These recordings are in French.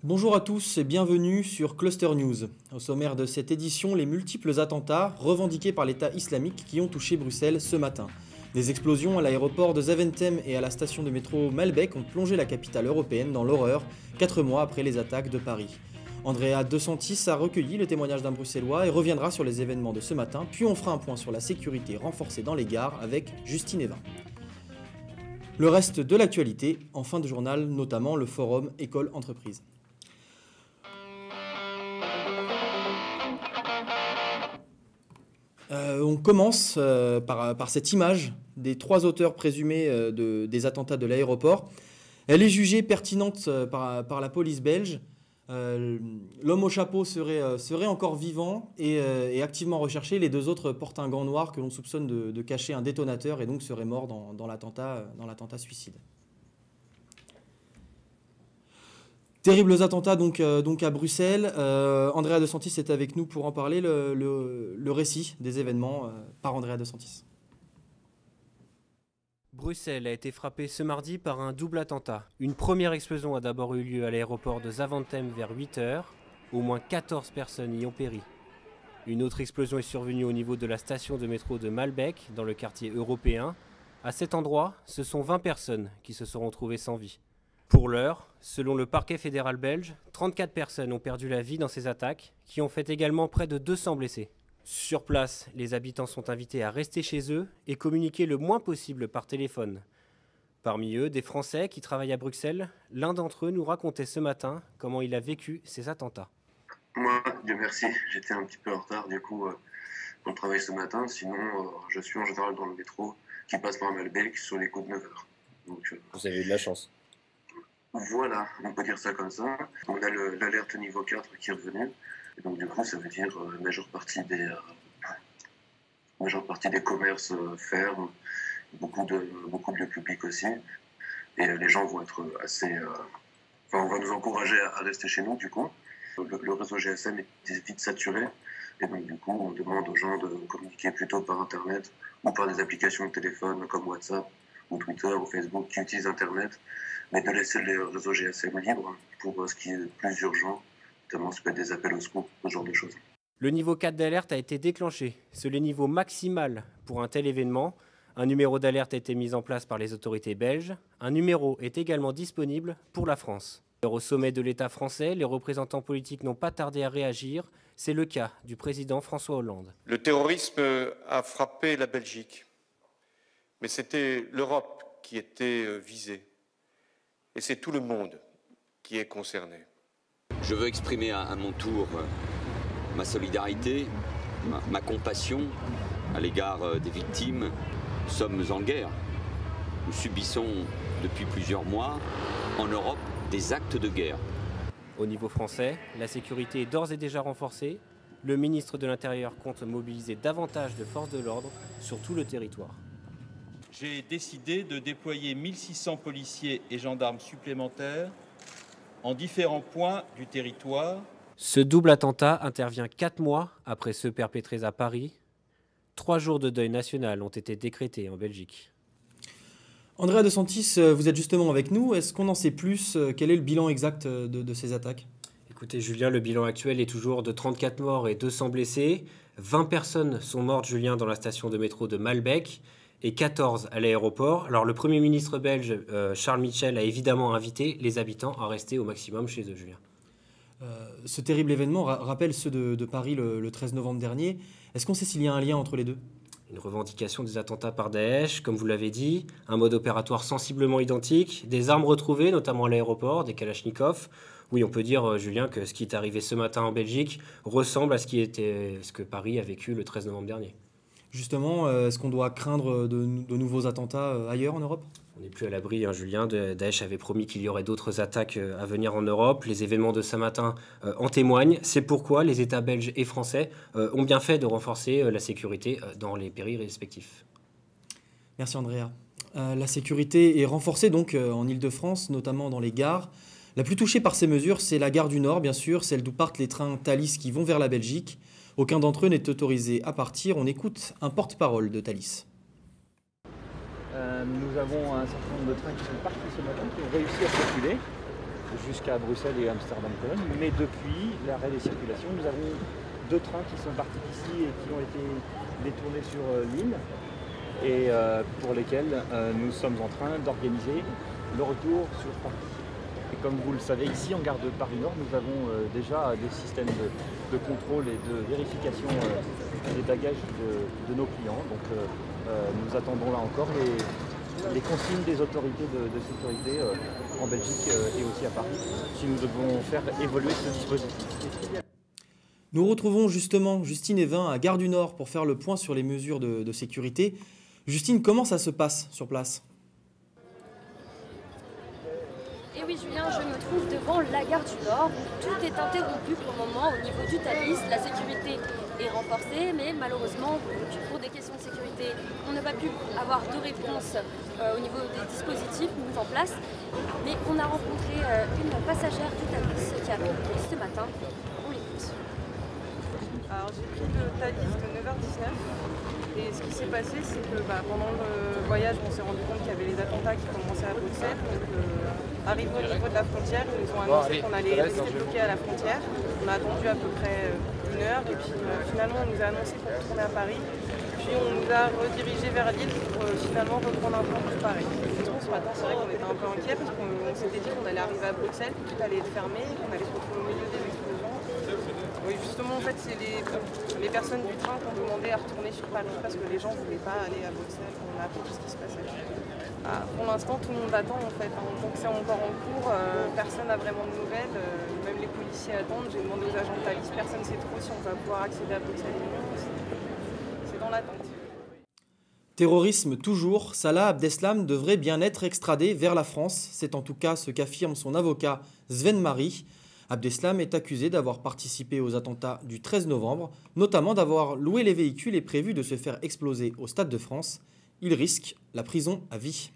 Bonjour à tous et bienvenue sur Cluster News. Au sommaire de cette édition, les multiples attentats revendiqués par l'État islamique qui ont touché Bruxelles ce matin. Des explosions à l'aéroport de Zaventem et à la station de métro Malbec ont plongé la capitale européenne dans l'horreur, 4 mois après les attaques de Paris. Andrea De Santis a recueilli le témoignage d'un Bruxellois et reviendra sur les événements de ce matin, puis on fera un point sur la sécurité renforcée dans les gares avec Justine Evin. Le reste de l'actualité, en fin de journal, notamment le forum École-Entreprise. On commence par cette image des 3 auteurs présumés des attentats de l'aéroport. Elle est jugée pertinente par la police belge. L'homme au chapeau serait encore vivant et activement recherché. Les 2 autres portent un gant noir que l'on soupçonne de cacher un détonateur et donc seraient morts dans l'attentat suicide. Terribles attentats donc à Bruxelles. Andrea De Santis est avec nous pour en parler, le récit des événements par Andrea De Santis. Bruxelles a été frappée ce mardi par un double attentat. Une première explosion a d'abord eu lieu à l'aéroport de Zaventem vers 8 h. Au moins 14 personnes y ont péri. Une autre explosion est survenue au niveau de la station de métro de Malbec, dans le quartier européen. À cet endroit, ce sont 20 personnes qui se sont retrouvées sans vie. Pour l'heure, selon le parquet fédéral belge, 34 personnes ont perdu la vie dans ces attaques, qui ont fait également près de 200 blessés. Sur place, les habitants sont invités à rester chez eux et communiquer le moins possible par téléphone. Parmi eux, des Français qui travaillent à Bruxelles. L'un d'entre eux nous racontait ce matin comment il a vécu ces attentats. Moi, Dieu merci, j'étais un petit peu en retard du coup pour le travail ce matin. Sinon, je suis en général dans le métro qui passe par Malbec sur les coups de 9 h. Donc, vous avez eu de la chance. Voilà, on peut dire ça comme ça. On a l'alerte niveau 4 qui est revenue. Et donc du coup, ça veut dire la majeure partie des commerces ferment, beaucoup de lieux publics aussi. Et les gens vont être assez... on va nous encourager à rester chez nous du coup. Le réseau GSM est vite saturé. Et donc du coup, on demande aux gens de communiquer plutôt par Internet ou par des applications de téléphone comme WhatsApp ou Twitter ou Facebook qui utilisent Internet, mais de laisser les réseaux GSM libres pour ce qui est plus urgent, notamment ce peut être des appels au secours, ce genre de choses. Le niveau 4 d'alerte a été déclenché. C'est le niveau maximal pour un tel événement. Un numéro d'alerte a été mis en place par les autorités belges. Un numéro est également disponible pour la France. Au sommet de l'État français, les représentants politiques n'ont pas tardé à réagir. C'est le cas du président François Hollande. Le terrorisme a frappé la Belgique, mais c'était l'Europe qui était visée. Et c'est tout le monde qui est concerné. Je veux exprimer à mon tour ma solidarité, ma compassion à l'égard des victimes. Nous sommes en guerre. Nous subissons depuis plusieurs mois en Europe des actes de guerre. Au niveau français, la sécurité est d'ores et déjà renforcée. Le ministre de l'Intérieur compte mobiliser davantage de forces de l'ordre sur tout le territoire. J'ai décidé de déployer 1600 policiers et gendarmes supplémentaires en différents points du territoire. Ce double attentat intervient 4 mois après ceux perpétrés à Paris. 3 jours de deuil national ont été décrétés en Belgique. Andrea De Santis, vous êtes justement avec nous. Est-ce qu'on en sait plus? Quel est le bilan exact de ces attaques? Écoutez Julien, le bilan actuel est toujours de 34 morts et 200 blessés. 20 personnes sont mortes, Julien, dans la station de métro de Malbec et 14 à l'aéroport. Alors le Premier ministre belge, Charles Michel, a évidemment invité les habitants à rester au maximum chez eux, Julien. Ce terrible événement rappelle ceux de Paris le 13 novembre dernier. Est-ce qu'on sait s'il y a un lien entre les deux? Une revendication des attentats par Daesh, comme vous l'avez dit, un mode opératoire sensiblement identique, des armes retrouvées, notamment à l'aéroport, des kalachnikovs. Oui, on peut dire, Julien, que ce qui est arrivé ce matin en Belgique ressemble à ce que Paris a vécu le 13 novembre dernier. Justement, est-ce qu'on doit craindre de nouveaux attentats ailleurs en Europe? On n'est plus à l'abri, Julien. Daesh avait promis qu'il y aurait d'autres attaques à venir en Europe. Les événements de ce matin en témoignent. C'est pourquoi les États belges et français ont bien fait de renforcer la sécurité dans les pays respectifs. Merci Andrea. La sécurité est renforcée donc en Île-de-France, notamment dans les gares. La plus touchée par ces mesures, c'est la gare du Nord, bien sûr, celle d'où partent les trains Thalys qui vont vers la Belgique. Aucun d'entre eux n'est autorisé à partir. On écoute un porte-parole de Thalys. Nous avons un certain nombre de trains qui sont partis ce matin, qui ont réussi à circuler. jusqu'à Bruxelles et Amsterdam-Cologne. Mais depuis l'arrêt des circulations, nous avons 2 trains qui sont partis d'ici et qui ont été détournés sur l'île et pour lesquels nous sommes en train d'organiser le retour sur Paris. Et comme vous le savez, ici en gare de Paris-Nord, nous avons déjà des systèmes de contrôle et de vérification des bagages de nos clients. Donc nous attendons là encore les consignes des autorités de sécurité en Belgique et aussi à Paris, si nous devons faire évoluer ce dispositif. Nous retrouvons justement Justine Evin à Gare du Nord pour faire le point sur les mesures de sécurité. Justine, comment ça se passe sur place ? Et oui Julien, je me trouve devant la Gare du Nord où tout est interrompu pour le moment au niveau du Thalys. La sécurité est renforcée, mais malheureusement, pour des questions de sécurité, on n'a pas pu avoir de réponse au niveau des dispositifs mis en place. Mais on a rencontré une passagère du Thalys qui a compris ce matin. On l'écoute. Alors j'ai pris le Thalys de 9h19 et ce qui s'est passé c'est que pendant le voyage on s'est rendu compte qu'il y avait les attentats qui commençaient à Bruxelles. Donc arrivé au niveau de la frontière, ils nous ont annoncé qu'on allait rester bloqués à la frontière. On a attendu à peu près 1 heure et puis finalement on nous a annoncé qu'on retournait à Paris. Puis on nous a redirigé vers Lille pour finalement reprendre un train pour Paris. Ce matin c'est vrai qu'on était un peu inquiets parce qu'on s'était dit qu'on allait arriver à Bruxelles, que tout allait être fermé, qu'on allait se retrouver au milieu des explosions. Oui, justement, en fait, c'est les personnes du train qui ont demandé à retourner sur Paris parce que les gens ne voulaient pas aller à Bruxelles. On a appris tout ce qui se passait. Pour l'instant, tout le monde attend, en fait. Tant que c'est encore en cours, personne n'a vraiment de nouvelles. Même les policiers attendent. J'ai demandé aux agents de Thalys, personne ne sait trop si on va pouvoir accéder à Bruxelles ou non. C'est dans l'attente. Terrorisme toujours, Salah Abdeslam devrait bien être extradé vers la France. C'est en tout cas ce qu'affirme son avocat Sven Mari. Abdeslam est accusé d'avoir participé aux attentats du 13 novembre, notamment d'avoir loué les véhicules et prévu de se faire exploser au Stade de France. Il risque la prison à vie.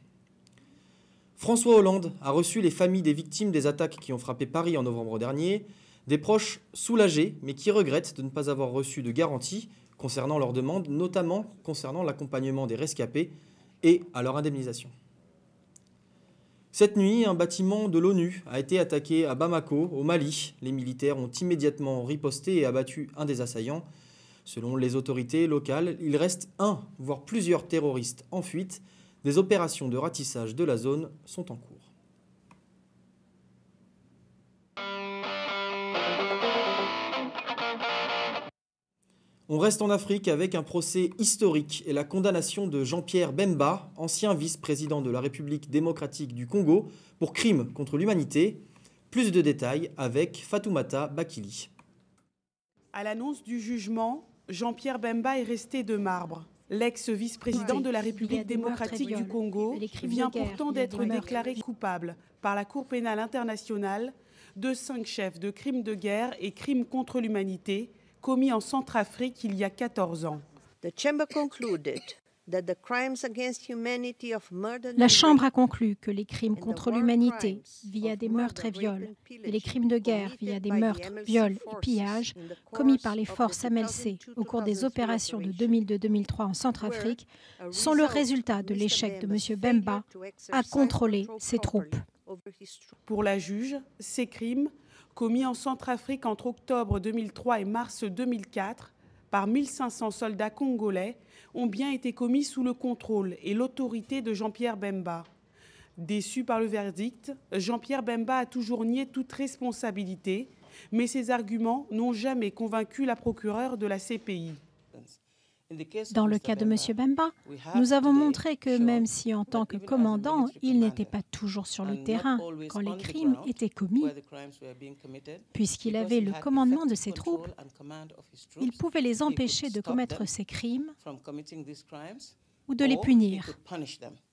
François Hollande a reçu les familles des victimes des attaques qui ont frappé Paris en novembre dernier, des proches soulagés mais qui regrettent de ne pas avoir reçu de garantie concernant leurs demandes, notamment concernant l'accompagnement des rescapés et à leur indemnisation. Cette nuit, un bâtiment de l'ONU a été attaqué à Bamako, au Mali. Les militaires ont immédiatement riposté et abattu un des assaillants. Selon les autorités locales, il reste un, voire plusieurs terroristes en fuite. Des opérations de ratissage de la zone sont en cours. On reste en Afrique avec un procès historique et la condamnation de Jean-Pierre Bemba, ancien vice-président de la République démocratique du Congo, pour crime contre l'humanité. Plus de détails avec Fatoumata Bakili. À l'annonce du jugement, Jean-Pierre Bemba est resté de marbre. L'ex-vice-président de la République démocratique du Congo vient pourtant d'être déclaré coupable par la Cour pénale internationale de 5 chefs de crimes de guerre et crimes contre l'humanité commis en Centrafrique il y a 14 ans. La Chambre a conclu que les crimes contre l'humanité, via des meurtres et viols, et les crimes de guerre, via des meurtres, viols et pillages, commis par les forces MLC au cours des opérations de 2002-2003 en Centrafrique, sont le résultat de l'échec de M. Bemba à contrôler ses troupes. Pour la juge, ces crimes, commis en Centrafrique entre octobre 2003 et mars 2004 par 1500 soldats congolais, ont bien été commis sous le contrôle et l'autorité de Jean-Pierre Bemba. Déçu par le verdict, Jean-Pierre Bemba a toujours nié toute responsabilité, mais ses arguments n'ont jamais convaincu la procureure de la CPI. Dans le cas de M. Bemba, nous avons montré que même si en tant que commandant, il n'était pas toujours sur le terrain quand les crimes étaient commis, puisqu'il avait le commandement de ses troupes, il pouvait les empêcher de commettre ces crimes ou de les punir.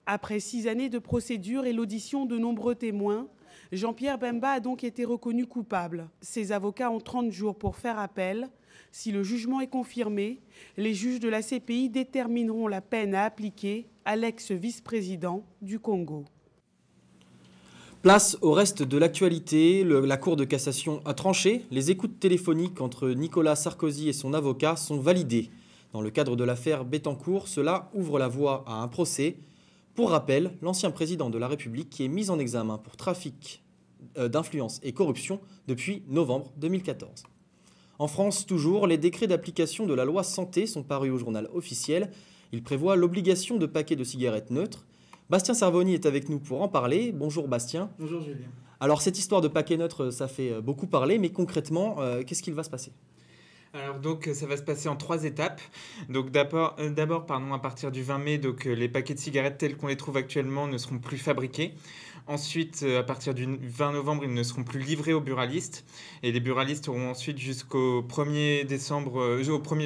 Après 6 années de procédure et l'audition de nombreux témoins, Jean-Pierre Bemba a donc été reconnu coupable. Ses avocats ont 30 jours pour faire appel. Si le jugement est confirmé, les juges de la CPI détermineront la peine à appliquer à l'ex-vice-président du Congo. Place au reste de l'actualité. La Cour de cassation a tranché. Les écoutes téléphoniques entre Nicolas Sarkozy et son avocat sont validées. Dans le cadre de l'affaire Bettencourt, cela ouvre la voie à un procès. Pour rappel, l'ancien président de la République qui est mis en examen pour trafic d'influence et corruption depuis novembre 2014. En France, toujours, les décrets d'application de la loi santé sont parus au journal officiel. Ils prévoient l'obligation de paquets de cigarettes neutres. Bastien Cervoni est avec nous pour en parler. Bonjour Bastien. Bonjour Julien. Alors cette histoire de paquets neutres, ça fait beaucoup parler, mais concrètement, qu'est-ce qu'il va se passer ? Alors donc ça va se passer en 3 étapes. Donc d'abord à partir du 20 mai, donc les paquets de cigarettes tels qu'on les trouve actuellement ne seront plus fabriqués. Ensuite, à partir du 20 novembre, ils ne seront plus livrés aux buralistes. Et les buralistes auront ensuite jusqu'au 1er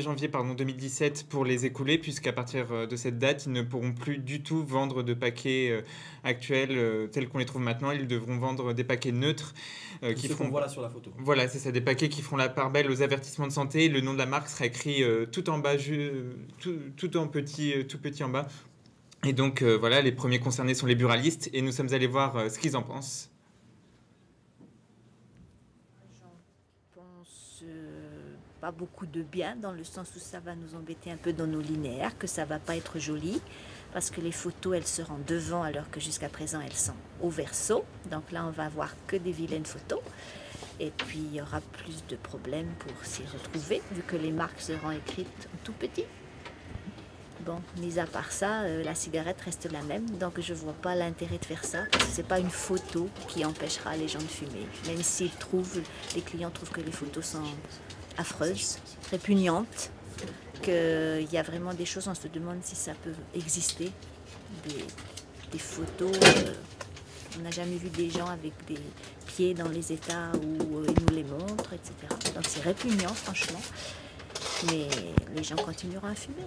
janvier 2017 pour les écouler, puisqu'à partir de cette date, ils ne pourront plus du tout vendre de paquets actuels tels qu'on les trouve maintenant. Ils devront vendre des paquets neutres qui feront... Voilà sur la photo. Voilà, c'est ça, des paquets qui feront la part belle aux avertissements de santé. Le nom de la marque sera écrit tout en bas, tout petit en bas. Et donc, voilà, les premiers concernés sont les buralistes et nous sommes allés voir ce qu'ils en pensent. J'en pense pas beaucoup de bien, dans le sens où ça va nous embêter un peu dans nos linéaires, que ça va pas être joli, parce que les photos, elles seront devant, alors que jusqu'à présent, elles sont au verso. Donc là, on va avoir que des vilaines photos. Et puis, il y aura plus de problèmes pour s'y retrouver, vu que les marques seront écrites en tout petit. Bon, mis à part ça, la cigarette reste la même, donc je vois pas l'intérêt de faire ça, parce que c'est pas une photo qui empêchera les gens de fumer. Même si les clients trouvent que les photos sont affreuses, répugnantes, qu'il y a vraiment des choses, on se demande si ça peut exister, des photos. On n'a jamais vu des gens avec des pieds dans les états où ils nous les montrent, etc. Donc c'est répugnant, franchement, mais les gens continueront à fumer.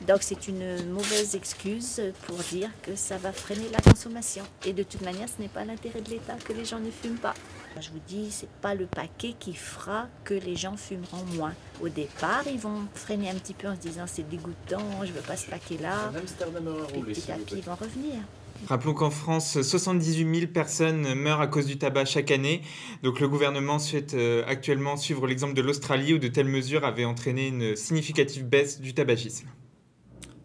Donc c'est une mauvaise excuse pour dire que ça va freiner la consommation. Et de toute manière, ce n'est pas l'intérêt de l'État que les gens ne fument pas. Je vous dis, c'est pas le paquet qui fera que les gens fumeront moins. Au départ, ils vont freiner un petit peu en se disant c'est dégoûtant, je veux pas ce paquet-là. Et petit à petit, ils vont revenir. Rappelons qu'en France, 78 000 personnes meurent à cause du tabac chaque année. Donc le gouvernement souhaite actuellement suivre l'exemple de l'Australie où de telles mesures avaient entraîné une significative baisse du tabagisme.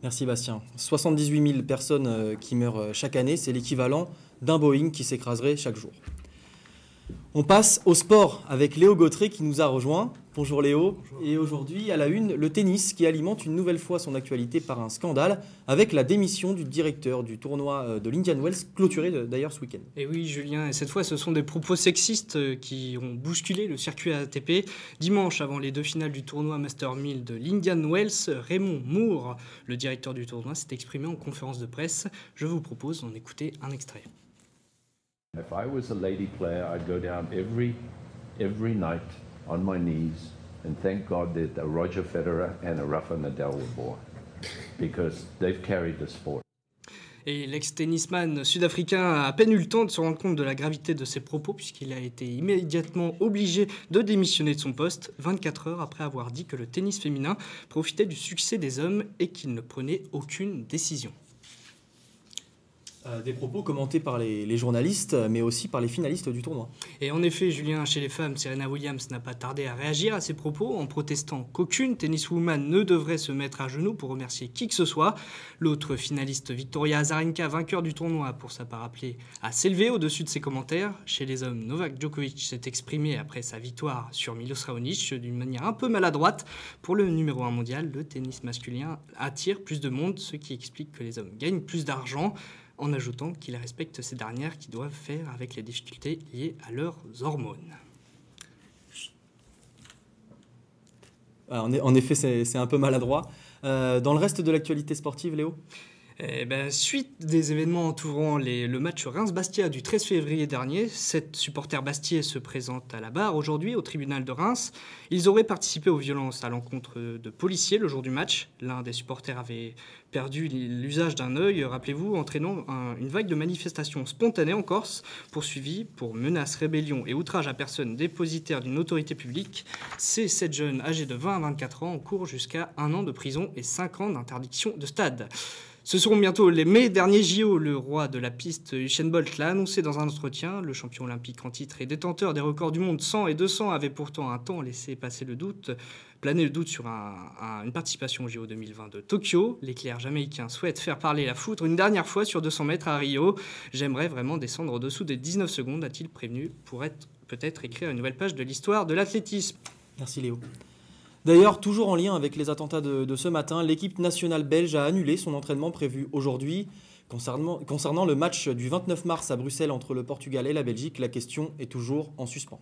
Merci Bastien. 78 000 personnes qui meurent chaque année, c'est l'équivalent d'un Boeing qui s'écraserait chaque jour. On passe au sport avec Léo Gautret qui nous a rejoint. Bonjour Léo. Bonjour. Et aujourd'hui, à la une, le tennis qui alimente une nouvelle fois son actualité par un scandale avec la démission du directeur du tournoi de l'Indian Wells, clôturé d'ailleurs ce week-end. Et oui Julien, et cette fois ce sont des propos sexistes qui ont bousculé le circuit ATP. Dimanche, avant les 2 finales du tournoi Master 1000 de l'Indian Wells, Raymond Moore, le directeur du tournoi, s'est exprimé en conférence de presse. Je vous propose d'en écouter un extrait. If I was a lady player, I'd go down every night on my knees and thank God that a Roger Federer and a Rafa Nadal were born, because they've carried the sport. Et l'ex-tennisman sud-africain a à peine eu le temps de se rendre compte de la gravité de ses propos, puisqu'il a été immédiatement obligé de démissionner de son poste 24 heures après avoir dit que le tennis féminin profitait du succès des hommes et qu'il ne prenait aucune décision. Des propos commentés par les journalistes, mais aussi par les finalistes du tournoi. Et en effet, Julien, chez les femmes, Serena Williams n'a pas tardé à réagir à ces propos en protestant qu'aucune tenniswoman ne devrait se mettre à genoux pour remercier qui que ce soit. L'autre finaliste, Victoria Azarenka, vainqueur du tournoi, pour sa part appelée à s'élever au-dessus de ses commentaires. Chez les hommes, Novak Djokovic s'est exprimé après sa victoire sur Milos Raonic d'une manière un peu maladroite. Pour le numéro 1 mondial, le tennis masculin attire plus de monde, ce qui explique que les hommes gagnent plus d'argent, en ajoutant qu'ils respectent ces dernières qui doivent faire avec les difficultés liées à leurs hormones. En effet, c'est un peu maladroit. Dans le reste de l'actualité sportive, Léo ? Suite des événements entourant le match Reims-Bastia du 13 février dernier, 7 supporters bastiais se présentent à la barre aujourd'hui au tribunal de Reims. Ils auraient participé aux violences à l'encontre de policiers le jour du match. L'un des supporters avait perdu l'usage d'un œil, rappelez-vous, entraînant une vague de manifestations spontanées en Corse, poursuivis pour menaces, rébellion et outrage à personne dépositaire d'une autorité publique. Ces 7 jeunes âgés de 20 à 24 ans encourent jusqu'à 1 an de prison et 5 ans d'interdiction de stade. Ce seront bientôt les derniers JO. Le roi de la piste, Usain Bolt, l'a annoncé dans un entretien. Le champion olympique en titre et détenteur des records du monde 100 et 200 avait pourtant un temps laissé passer planer le doute sur une participation au JO 2020 de Tokyo. L'éclair jamaïcain souhaite faire parler la foudre une dernière fois sur 200 mètres à Rio. J'aimerais vraiment descendre au-dessous des 19 secondes, a-t-il prévenu, pour peut-être écrire une nouvelle page de l'histoire de l'athlétisme. Merci Léo. D'ailleurs, toujours en lien avec les attentats de ce matin, l'équipe nationale belge a annulé son entraînement prévu aujourd'hui. Concernant le match du 29 mars à Bruxelles entre le Portugal et la Belgique, la question est toujours en suspens.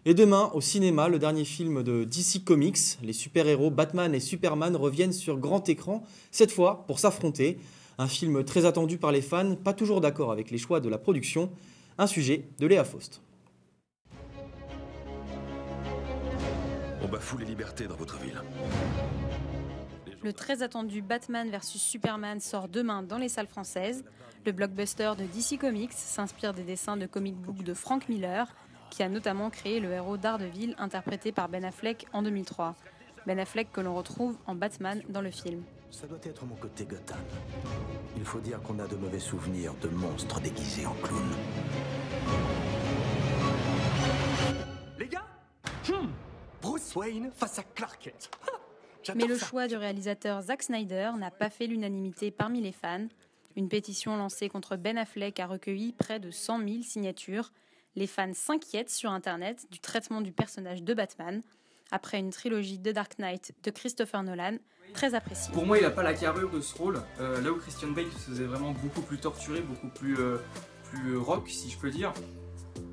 Et demain, au cinéma, le dernier film de DC Comics, les super-héros Batman et Superman reviennent sur grand écran, cette fois pour s'affronter. Un film très attendu par les fans, pas toujours d'accord avec les choix de la production. Un sujet de Léa Faust. On bafoue les libertés dans votre ville. Le très attendu Batman vs Superman sort demain dans les salles françaises. Le blockbuster de DC Comics s'inspire des dessins de comic book de Frank Miller, qui a notamment créé le héros Daredevil interprété par Ben Affleck en 2003. Ben Affleck que l'on retrouve en Batman dans le film. Ça doit être mon côté Gotham. Il faut dire qu'on a de mauvais souvenirs de monstres déguisés en clowns. Les gars, Bruce Wayne face à Clark Kent. Mais le choix du réalisateur Zack Snyder n'a pas fait l'unanimité parmi les fans. Une pétition lancée contre Ben Affleck a recueilli près de 100 000 signatures. Les fans s'inquiètent sur Internet du traitement du personnage de Batman, après une trilogie de Dark Knight de Christopher Nolan, très appréciée. Pour moi, il n'a pas la carrure de ce rôle, là où Christian Bale se faisait vraiment beaucoup plus torturé, beaucoup plus rock, si je peux dire.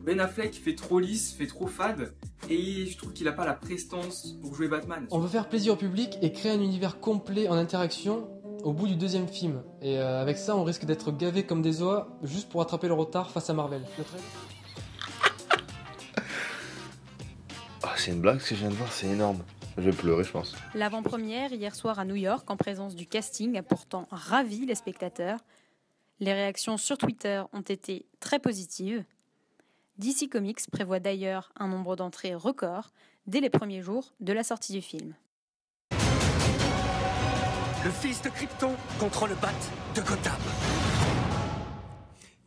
Ben Affleck fait trop lisse, fait trop fade, et je trouve qu'il n'a pas la prestance pour jouer Batman. On veut faire plaisir au public et créer un univers complet en interaction au bout du deuxième film. Et avec ça, on risque d'être gavés comme des oies juste pour attraper le retard face à Marvel. Oh, c'est une blague ce que je viens de voir, c'est énorme. Je vais pleurer, je pense. L'avant-première, hier soir à New York, en présence du casting, a pourtant ravi les spectateurs. Les réactions sur Twitter ont été très positives. DC Comics prévoit d'ailleurs un nombre d'entrées record dès les premiers jours de la sortie du film. Le fils de Krypton contre le Bat de Gotham.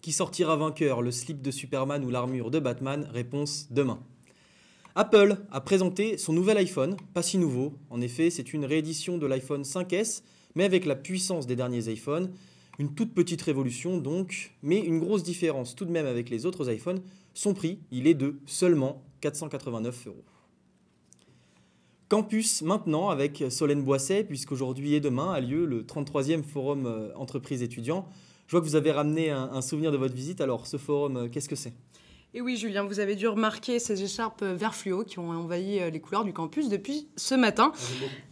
Qui sortira vainqueur, le slip de Superman ou l'armure de Batman? Réponse demain. Apple a présenté son nouvel iPhone, pas si nouveau. En effet, c'est une réédition de l'iPhone 5S, mais avec la puissance des derniers iPhones. Une toute petite révolution donc, mais une grosse différence tout de même avec les autres iPhones. Son prix, il est de seulement 489 €. Campus maintenant avec Solène Boisset, puisqu'aujourd'hui et demain a lieu le 33e forum entreprise étudiants. Je vois que vous avez ramené un souvenir de votre visite. Alors ce forum, qu'est-ce que c'est ? Et oui, Julien, vous avez dû remarquer ces écharpes vert fluo qui ont envahi les couleurs du campus depuis ce matin.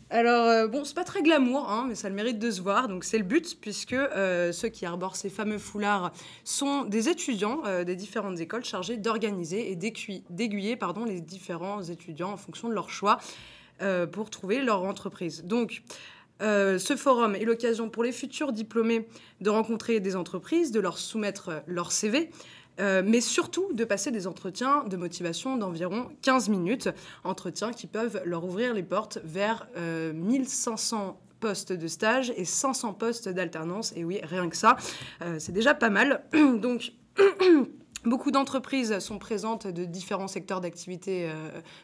Alors, bon, c'est pas très glamour, hein, mais ça a le mérite de se voir, donc c'est le but, puisque ceux qui arborent ces fameux foulards sont des étudiants des différentes écoles chargés d'organiser et d'aiguiller les différents étudiants en fonction de leur choix pour trouver leur entreprise. Donc, ce forum est l'occasion pour les futurs diplômés de rencontrer des entreprises, de leur soumettre leur CV, mais surtout de passer des entretiens de motivation d'environ 15 minutes, entretiens qui peuvent leur ouvrir les portes vers 1500 postes de stage et 500 postes d'alternance. Et oui, rien que ça, c'est déjà pas mal. Donc, beaucoup d'entreprises sont présentes de différents secteurs d'activité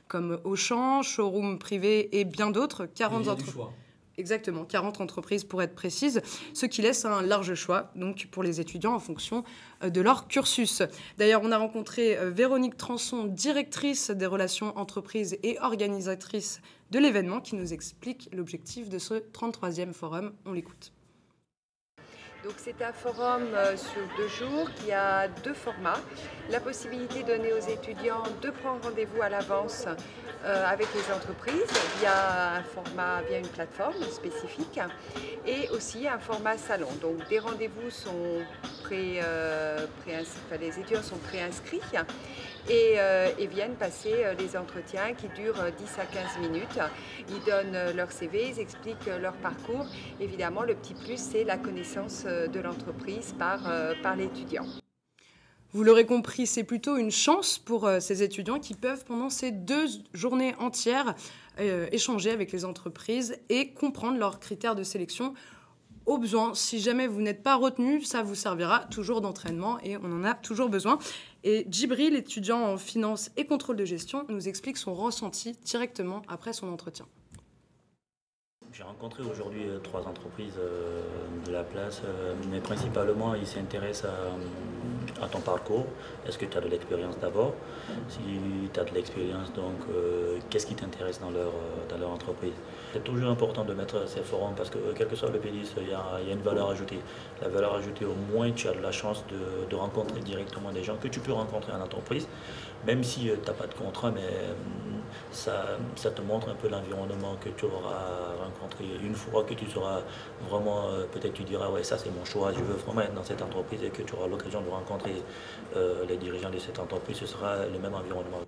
comme Auchan, showroom privé et bien d'autres. 40 entreprises. Exactement, 40 entreprises pour être précise, ce qui laisse un large choix donc, pour les étudiants en fonction de leur cursus. D'ailleurs, on a rencontré Véronique Transon, directrice des relations entreprises et organisatrice de l'événement, qui nous explique l'objectif de ce 33e forum. On l'écoute. Donc c'est un forum sur 2 jours qui a 2 formats. La possibilité donnée aux étudiants de prendre rendez-vous à l'avance avec les entreprises via une plateforme spécifique et aussi un format salon. Donc des rendez-vous sont les étudiants sont préinscrits et viennent passer les entretiens qui durent 10 à 15 minutes. Ils donnent leur CV, ils expliquent leur parcours. Évidemment, le petit plus, c'est la connaissance de l'entreprise par l'étudiant. Vous l'aurez compris, c'est plutôt une chance pour ces étudiants qui peuvent, pendant ces 2 journées entières, échanger avec les entreprises et comprendre leurs critères de sélection au besoin. Si jamais vous n'êtes pas retenu, ça vous servira toujours d'entraînement et on en a toujours besoin. Et Djibril, étudiant en finance et contrôle de gestion, nous explique son ressenti directement après son entretien. J'ai rencontré aujourd'hui 3 entreprises de la place, mais principalement ils s'intéressent à ton parcours. Est-ce que tu as de l'expérience d'abord? Si tu as de l'expérience, donc qu'est-ce qui t'intéresse dans leur entreprise? C'est toujours important de mettre ces forums parce que quel que soit le pays, il y a une valeur ajoutée. La valeur ajoutée, au moins tu as de la chance de rencontrer directement des gens que tu peux rencontrer en entreprise, même si tu n'as pas de contrat, mais ça te montre un peu l'environnement que tu auras rencontré. Une fois que tu seras vraiment, peut-être tu diras ouais, ça c'est mon choix, je veux vraiment être dans cette entreprise, et que tu auras l'occasion de rencontrer les dirigeants de cette entreprise, ce sera le même environnement.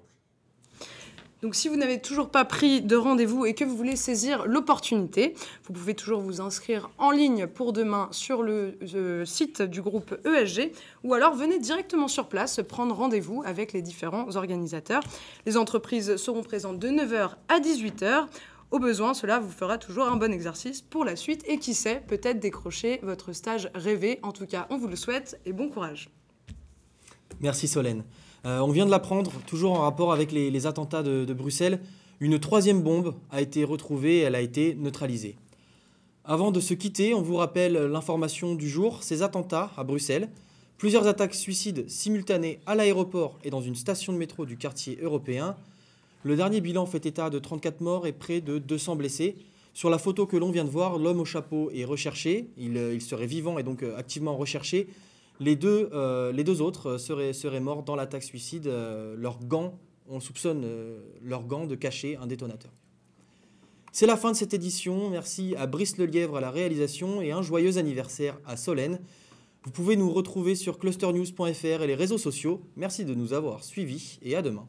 Donc si vous n'avez toujours pas pris de rendez-vous et que vous voulez saisir l'opportunité, vous pouvez toujours vous inscrire en ligne pour demain sur le site du groupe ESG, ou alors venez directement sur place prendre rendez-vous avec les différents organisateurs. Les entreprises seront présentes de 9h à 18h. Au besoin, cela vous fera toujours un bon exercice pour la suite et qui sait, peut-être décrocher votre stage rêvé. En tout cas, on vous le souhaite et bon courage. Merci Solène. On vient de l'apprendre, toujours en rapport avec les attentats de Bruxelles, une 3e bombe a été retrouvée et elle a été neutralisée. Avant de se quitter, on vous rappelle l'information du jour, ces attentats à Bruxelles, plusieurs attaques suicides simultanées à l'aéroport et dans une station de métro du quartier européen. Le dernier bilan fait état de 34 morts et près de 200 blessés. Sur la photo que l'on vient de voir, l'homme au chapeau est recherché, il serait vivant et donc activement recherché. Les deux autres seraient morts dans l'attaque suicide. On soupçonne leurs gants de cacher un détonateur. C'est la fin de cette édition. Merci à Brice Lelièvre à la réalisation et un joyeux anniversaire à Solène. Vous pouvez nous retrouver sur clusternews.fr et les réseaux sociaux. Merci de nous avoir suivis et à demain.